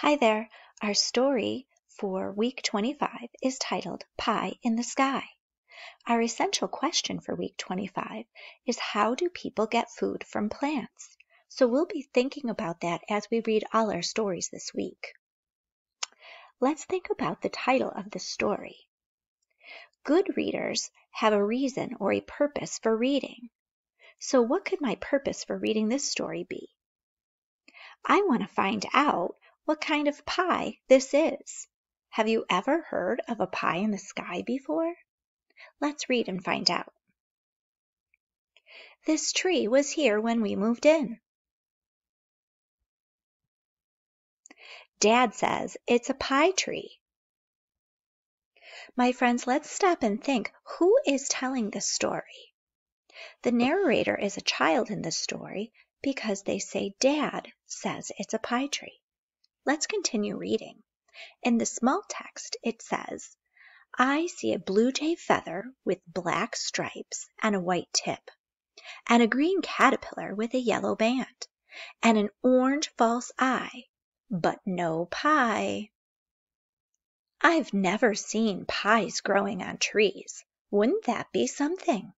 Hi there. Our story for week 25 is titled Pie in the Sky. Our essential question for week 25 is, how do people get food from plants? So we'll be thinking about that as we read all our stories this week. Let's think about the title of the story. Good readers have a reason or a purpose for reading. So what could my purpose for reading this story be? I want to find out what kind of pie this is. Have you ever heard of a pie in the sky before? Let's read and find out. This tree was here when we moved in. Dad says it's a pie tree. My friends, let's stop and think, who is telling this story? The narrator is a child in this story because they say Dad says it's a pie tree. Let's continue reading. In the small text, it says, I see a blue jay feather with black stripes and a white tip, and a green caterpillar with a yellow band, and an orange false eye, but no pie. I've never seen pies growing on trees. Wouldn't that be something?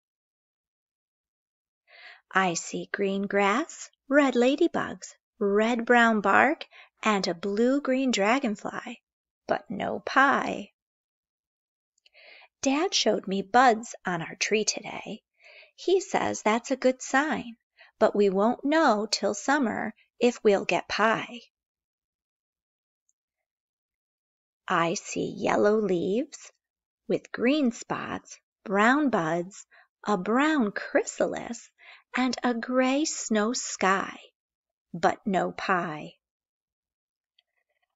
I see green grass, red ladybugs, red-brown bark, and a blue-green dragonfly, but no pie. Dad showed me buds on our tree today. He says that's a good sign, but we won't know till summer if we'll get pie. I see yellow leaves with green spots, brown buds, a brown chrysalis, and a gray snow sky, but no pie.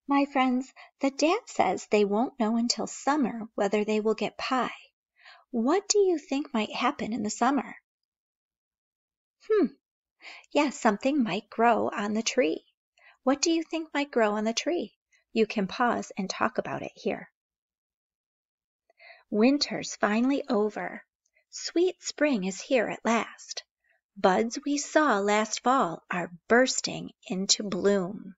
My friends, the dad says they won't know until summer whether they will get pie. What do you think might happen in the summer? Yes, something might grow on the tree. What do you think might grow on the tree? You can pause and talk about it here. Winter's finally over. Sweet spring is here at last. Buds we saw last fall are bursting into bloom.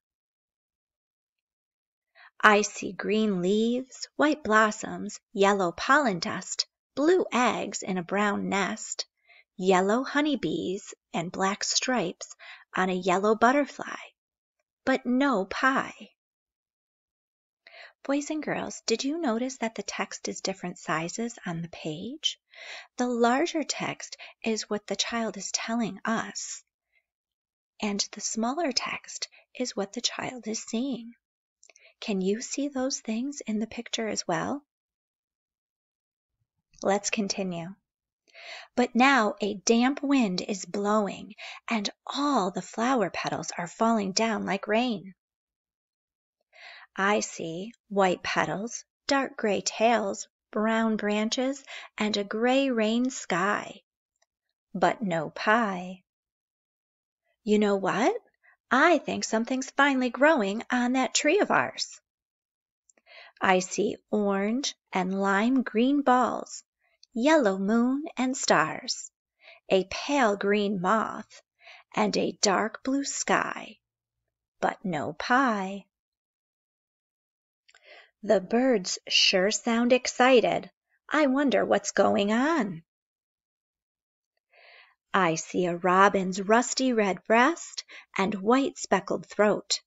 I see green leaves, white blossoms, yellow pollen dust, blue eggs in a brown nest, yellow honeybees and black stripes on a yellow butterfly, but no pie. Boys and girls, did you notice that the text is different sizes on the page? The larger text is what the child is telling us, and the smaller text is what the child is seeing. Can you see those things in the picture as well? Let's continue. But now a damp wind is blowing, and all the flower petals are falling down like rain. I see white petals, dark gray tails, brown branches, and a gray rain sky, but no pie. You know what? I think something's finally growing on that tree of ours. I see orange and lime green balls, yellow moon and stars, a pale green moth, and a dark blue sky, but no pie. The birds sure sound excited. I wonder what's going on. I see a robin's rusty red breast and white speckled throat,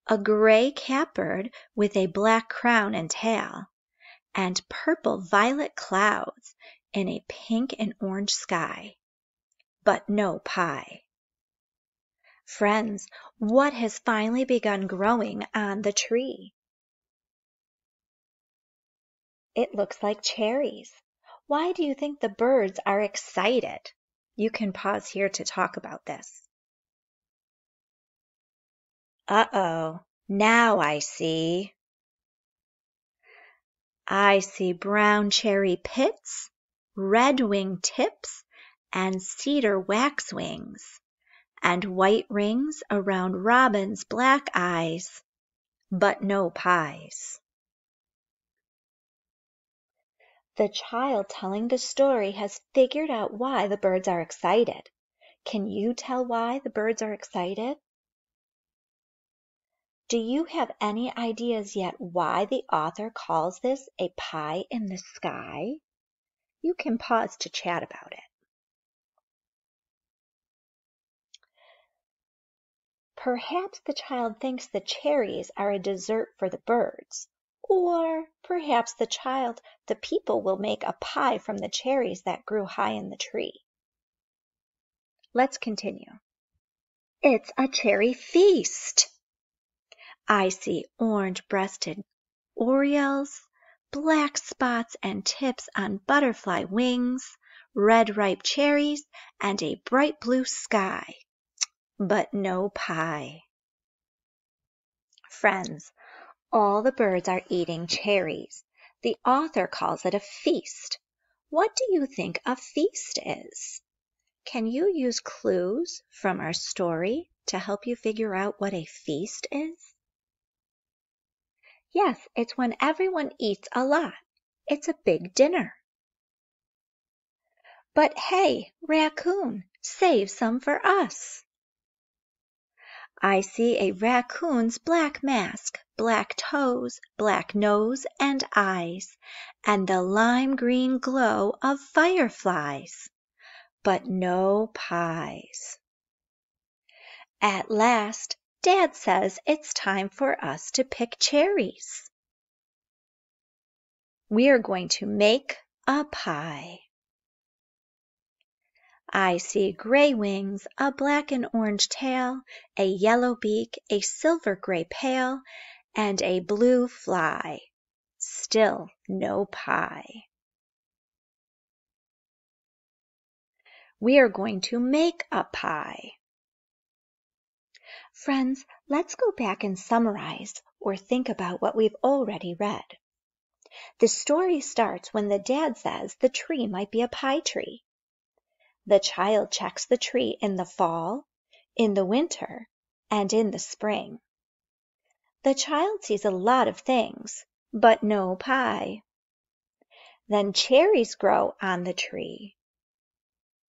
a gray catbird with a black crown and tail, and purple violet clouds in a pink and orange sky, but no pie. Friends, what has finally begun growing on the tree? It looks like cherries. Why do you think the birds are excited? You can pause here to talk about this. Uh-oh, now I see. I see brown cherry pits, red wing tips, and cedar waxwings, and white rings around robin's black eyes, but no pies. The child telling the story has figured out why the birds are excited. Can you tell why the birds are excited? Do you have any ideas yet why the author calls this a pie in the sky? You can pause to chat about it. Perhaps the child thinks the cherries are a dessert for the birds. Or perhaps the people will make a pie from the cherries that grew high in the tree. Let's continue. It's a cherry feast. I see orange-breasted orioles, black spots and tips on butterfly wings, red ripe cherries, and a bright blue sky. But no pie. Friends, all the birds are eating cherries. The author calls it a feast. What do you think a feast is? Can you use clues from our story to help you figure out what a feast is? Yes, it's when everyone eats a lot. It's a big dinner. But hey, raccoon, save some for us. I see a raccoon's black mask, black toes, black nose and eyes, and the lime green glow of fireflies. But no pies. At last, Dad says it's time for us to pick cherries. We are going to make a pie. I see gray wings, a black and orange tail, a yellow beak, a silver gray pail, and a blue fly. Still no pie. We are going to make a pie. Friends, let's go back and summarize or think about what we've already read. The story starts when the dad says the tree might be a pie tree. The child checks the tree in the fall, in the winter, and in the spring. The child sees a lot of things, but no pie. Then cherries grow on the tree.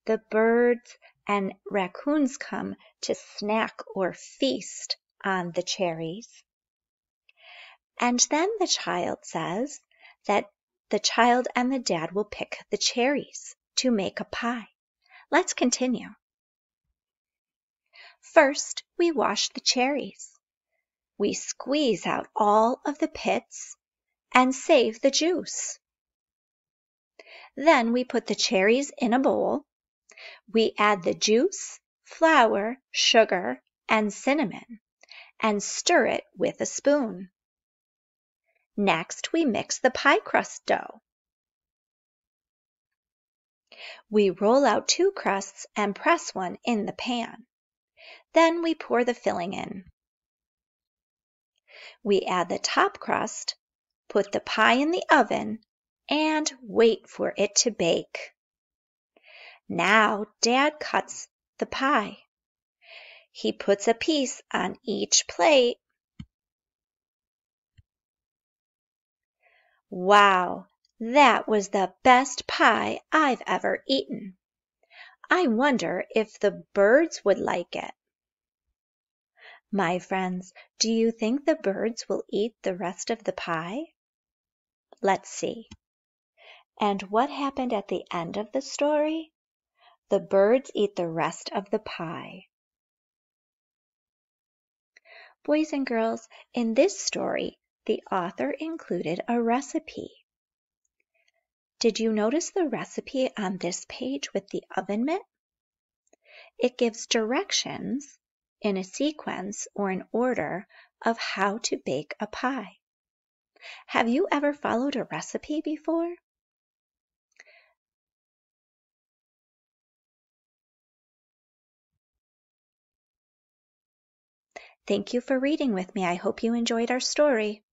The birds and raccoons come to snack or feast on the cherries. And then the child says that the child and the dad will pick the cherries to make a pie. Let's continue. First, we wash the cherries. We squeeze out all of the pits and save the juice. Then we put the cherries in a bowl. We add the juice, flour, sugar, and cinnamon, and stir it with a spoon. Next, we mix the pie crust dough. We roll out 2 crusts and press one in the pan. Then we pour the filling in. We add the top crust, put the pie in the oven, and wait for it to bake. Now Dad cuts the pie. He puts a piece on each plate. Wow, that was the best pie I've ever eaten. I wonder if the birds would like it. My friends, do you think the birds will eat the rest of the pie? Let's see. And what happened at the end of the story? The birds eat the rest of the pie. Boys and girls, in this story, the author included a recipe. Did you notice the recipe on this page with the oven mitt? It gives directions in a sequence or an order of how to bake a pie. Have you ever followed a recipe before? Thank you for reading with me. I hope you enjoyed our story.